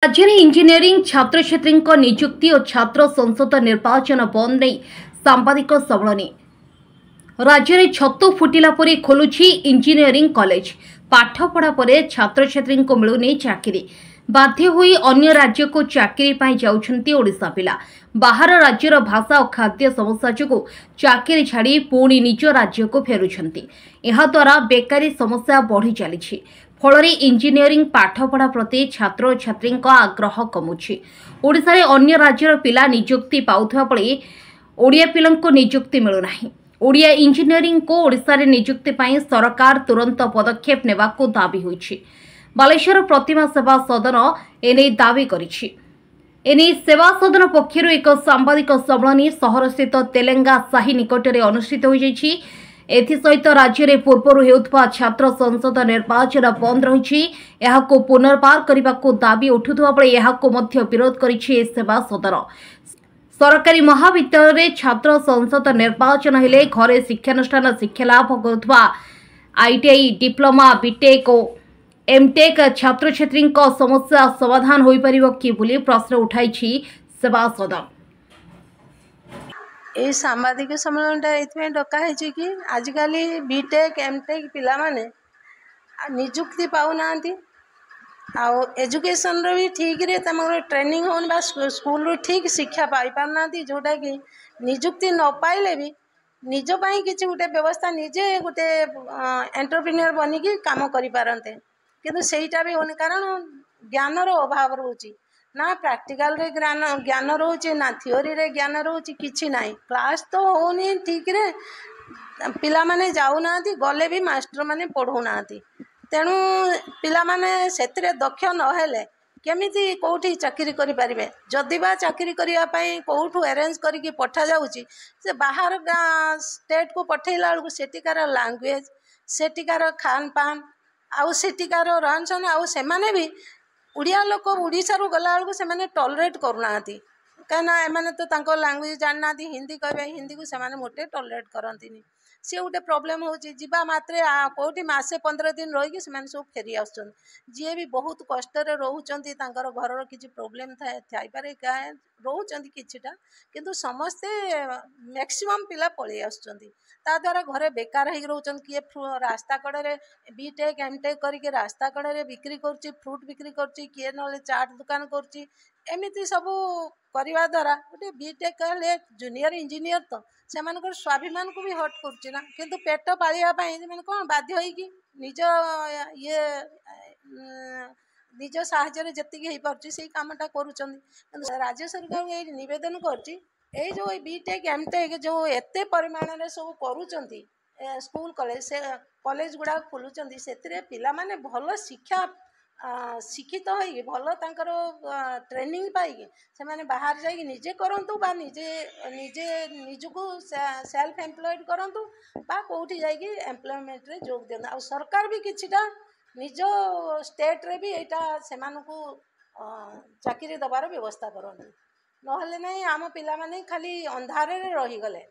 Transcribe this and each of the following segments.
राज्य में इंजीनियरिंग छात्र छात्री नियुक्ति और छात्र संसद निर्वाचन बंद नहीं सांबादिक सम्मेलन राज्य में छतु फुटिला परी खोलुछि इंजीनियरिंग कॉलेज पाठपढ़ा पर छात्र छात्री मिलुनी चाकरी बाध्य हुई अन्य राज्य को चाकरी पाई जाउछंती ओडिशा पिला बाहर राज्यर भाषा और खाद्य समस्या जो चाकरी छाड़ी पुणी निज राज्य को फेरुछंती एहा द्वारा बेकारी समस्या बढ़ी चली फल इंजीनियरिंग पाठपढ़ा प्रति छात्र छात्री आग्रह कमुछि ओडिशा रे अन्य राज्यर पिला नियुक्ति पाउथबा बेले ओडिया पिलांको नियुक्ति मिलुनाही ओडिया इंजीनियरिंग को ओडिशा रे नियुक्ति पाई सरकार तुरंत पदक्षेप नेबाको दाबी होइछि बालेश्वर प्रतिमा सेवा सदन एने दाबी करिछि एने सेवा सदन पक्षरु एक सांबादिक सम्मेलन सहर स्थित तेलेंगा साही निकटरे अनुष्ठित हो जाइछि एथिसहित राज्य में पूर्व हेउथबा छात्र संसद निर्वाचन बंद रही पुनर्बार करने को दाबी उठुवा बेले यहाको मध्य विरोध करिछि सेवा सदन सरकारी महाविद्यालय छात्र संसद निर्वाचन हेले घरे शिक्षानुष्ठान शिक्षा लाभ करुवा आईटीआई डिप्लोमा बीटेक और एमटेक छात्र छात्री समस्या समाधान हो पारिबो कि बोली प्रश्न उठाई सेवा सदन ये सांबादिक सम्मेलन ये डकाई कि आजिकल बीटेक एमटेक पिला माने निजुक्ति पाऊना आउ एजुकेशन भी ठीक रे ट्रेनिंग होने स्कूल ठीक शिक्षा पाई पारना जोटा कि निजुक्ति न पाइले भी निज पाई किसी गोटे व्यवस्था निजे गोटे एंटरप्रेन्योर बनिकी काम करि पारंते किंतु सेटा भी होने कारण ज्ञानर अभाव रोची ना प्रैक्टिकल रे ज्ञान रोचे ना थियोरी रे ज्ञान रोचे किछि नाही क्लास तो होनी ठीक रे पिला माने जाऊ ना गले भी मास्टर माने पढ़ू ना तेणु पिला माने सेतिरे दक्ष नहेले केमिति कोठी चाकरी करि परिबे जदि बा चाकरी करिया पई कोठू अरेंज करिकि पठा जाउची से बाहर स्टेट को पठेला बेलू सेटिकार लैंग्वेज सेटिकार खान पान आउ सेटिकार रहन सहन आउ से माने भी उड़िया लोक उड़ीसा गला बेलू से टॉलरेट करूना कहीं एमाने तो लैंग्वेज जानना हिंदी कहे हिंदी को से मोटे टॉलरेट करती सी गोटे प्रोब्लेम होगा मात्रे कौटी मसे 15 दिन रही सब फेरी आस जी भी बहुत कष्ट रोचान घर किसी प्रोब्लेम थाईपे क्या रोचान किटा किंतु समस्ते मैक्सिमम पिला पलि आसुँचा द्वारा घरे बेकार हो रोचान किए रास्ता कड़े बीटेक एमटेक करके रास्ता कड़े बिक्री कर फ्रूट बिक्री कर किए ना चाट दुकान करमती सब करवा द्वारा गोटे बीटेक कहले जूनियर इंजीनियर तो से स्वाभिमान को भी हट करना किंतु पेट पालियापाई कौन बाध्य होगी निज ये निज साहय जी पार्टी कामटा कर राज्य सरकार को ये नवेदन कर जो बीटेक एमटेक जो एते परिमाण में सब करुँच स्कूल कॉलेज से कॉलेज गुड़ा खोलुँच से पिला माने भल शिक्षा शिक्षित हो भल ट्रेनिंग पाई से बाहर जाइए निजे करूँ बा निजे निजे निजको सेल्फ एम्प्लॉयड करूँ बा कौटी जाइए एम्प्लॉयमेंट रे जोग दिखाँ आ सरकार भी किछिटा निज स्टेट रे भी यहाँ से चाकरी दबार व्यवस्था करते नहले नहीं आम पिला माने खाली अंधारे रहीगले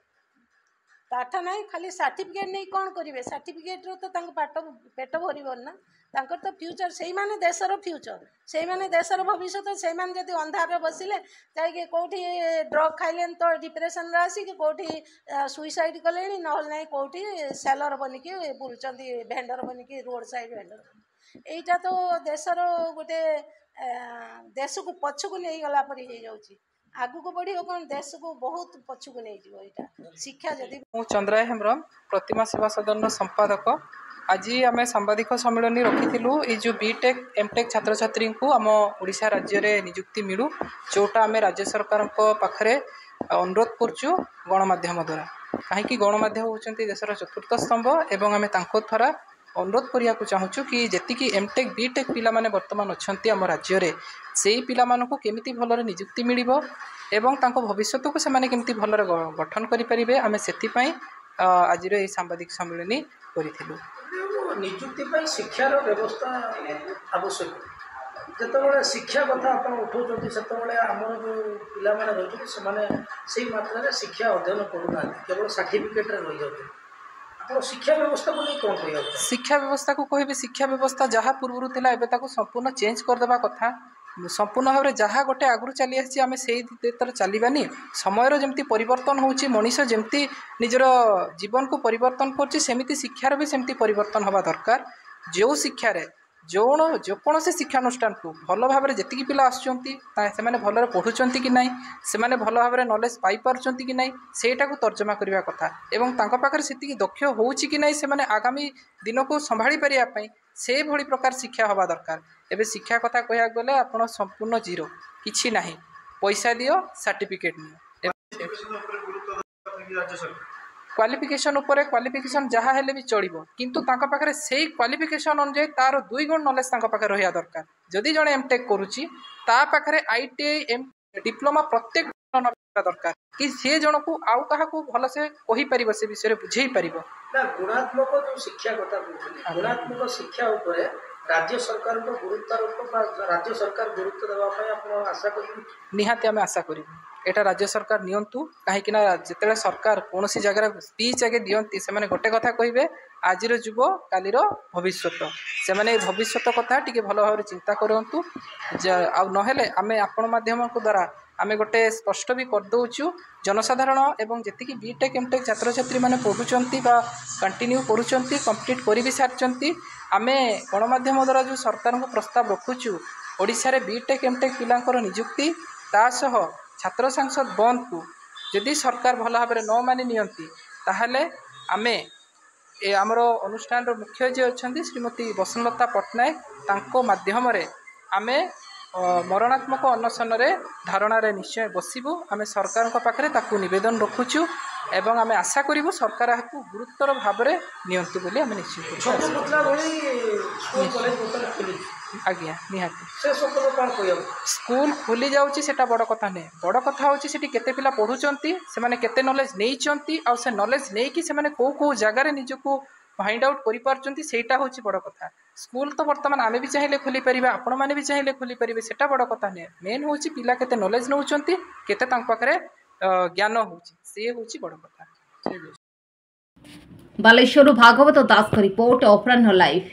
पाठ ना खाली सर्टिफिकेट नहीं कौन करेंगे सर्टिफिकेट तो पाठ पेट भरन ना तो फ्यूचर से माने देशर फ्यूचर से माने देशर भविष्य से माने जदि अंधार बसिले जाइए कौटी ड्रग खाइले तो डिप्रेशन आसिक कौटी सुइसाइड कले ना कौटी सेलर बनिकी बुलूँ भेंडर बनिकी रोड साइड भेंडर यहीटा तो देशर गोटे देश को पछक नहीं गला परी हो जाउची आगु को बढ़ी कौन देश को बहुत पछक नहीं जीव शिक्षा जदि चंद्राय हेम्ब्रम प्रतिमा सेवा सदन संपादक आज आम सांबादिक सम्मेलन रखी ये जो बीटेक एमटेक छात्र छात्री को आम ओडिशा राज्य में नियुक्ति मिलू जोटा आम राज्य सरकार पाखे अनुरोध करुँ गणमाध्यम द्वारा कहीं गणमाध्यम होती देशर चतुर्थ स्तंभ एवं आम द्वारा अनुरोध करने को चाहूँ कि जी एमटेक बीटेक पिला माने वर्तमान अच्छा आम राज्य में से पिला मानू केमिति भलरे नियुक्ति मिलिबो एवं तांको भविष्य को से केमिति भलरे गठन करें आम से आज ये सांबादिक सम्मेलन करूँ नियुक्ति शिक्षार व्यवस्था आवश्यक जिते शिक्षा कथा आप उठाऊँ से आमर जो पिला रही से मात्रा शिक्षा अध्ययन करूना केवल सर्टिफिकेट रही जाते शिक्षा व्यवस्था को नहीं कौन कह शिक्षा व्यवस्था को कह शिक्षा व्यवस्था जहाँ पूर्व था एवं संपूर्ण चेंज करदे कथा संपूर्ण भाव में जहाँ गोटे आगु चली आसी आम से चलवानी समय जमी परिवर्तन होची मनीष जमी निजर जीवन को परिवर्तन करमी शिक्षार भी सेमती परिवर्तन हवा दरकार जो शिक्षार जेकोसी शिक्षानुष्ठान को भल भाव में जी पिला आसुँच भल पढ़ुंट कि ना से भल भाव में नॉलेज पाई पार्टी कि ना सेटा को तर्जमा करने कथा एवं पाखे से दक्ष हो कि ना से आगामी दिन को संभाली पारे से भली प्रकार शिक्षा हवा दरकार एवं शिक्षा कथा कह गले आप संपूर्ण जीरो किसी ना पैसा दियो सर्टिफिकेट नियो क्वालिफिकेशन उपरे क्वालिफिकेशन जहाँ हेले भी चलिबो किंतु तांका पाखरे सेही क्वालिफिकेशन अनुसार तार 2 गुण नॉलेज तांका पाखरे रहिया दरकार जदि जणे एमटेक करूची ता पाखरे आईटीआई एम डिप्लोमा प्रत्येक नॉलेज दरकार कि से जण को आउ काहा को भल से कहि परिबो से विषय बुझेई परिबो ना गुणात्मक जो शिक्षा कथा कहली गुणात्मक शिक्षा उपरे राज्य सरकार को गुरुत्वारोप राज्य सरकार गुरुत्व देवा पय आपण आशा करू निहाती आमे आशा करू एटा राज्य सरकार नियंतु कहीं जिते सरकार कौन सी जगह स्पीच आगे दियंती से गोटे कथा कहे आज युव कालीर भविष्य से भविष्य कथा टी भल भाव चिंता करूँ आने आम आपण माध्यम द्वारा आम गोटे स्पष्ट भी करदे जनसाधारण एवं जी बीटेक एमटेक छात्र छात्री मैंने पढ़ुंट कंटिन्यू करुँच कंप्लीट कर भी सारी आम गणमाध्यम द्वारा जो सरकार को प्रस्ताव रखुचु ओडिशा बीटेक एमटेक पिलांकर नियुक्ति तासह छात्र संसद बंद को जदि सरकार भल भाव में न मानि नियंती ताहले आमे आमर अनुष्ठान मुख्य जी अच्छा श्रीमती बसुलता पट्टनायक तांको माध्यम आमे मरणात्मक अनशन धारणा निश्चय बसबू आम सरकार पाखे ताकू नवेदन रखुचु एवं आम आशा करूँ सरकार आपको गुरुतर भाव में नियंतु बोली आम निश्चित आज्ञा निहाती स्कूल खोली जाऊँगी से बड़ कथा नहीं बड़ कथा हूँ से केते पिला पढ़ुंट से केते नॉलेज नहीं आ से नॉलेज नहीं कि से कौ कौ जगार निजक फाइंड आउट करा हूँ बड़ कथा स्कूल तो बर्तमान आम भी चाहिए खोली पारे आपण मैंने भी चाहिए खोली पारे से बड़ कथा नहीं मेन हूँ पिला केते नॉलेज नौ केते पाखे ज्ञान हूँ सी हूँ बड़ कथा। बालेश्वर भागवत दास का रिपोर्ट अपराह्न लाइव।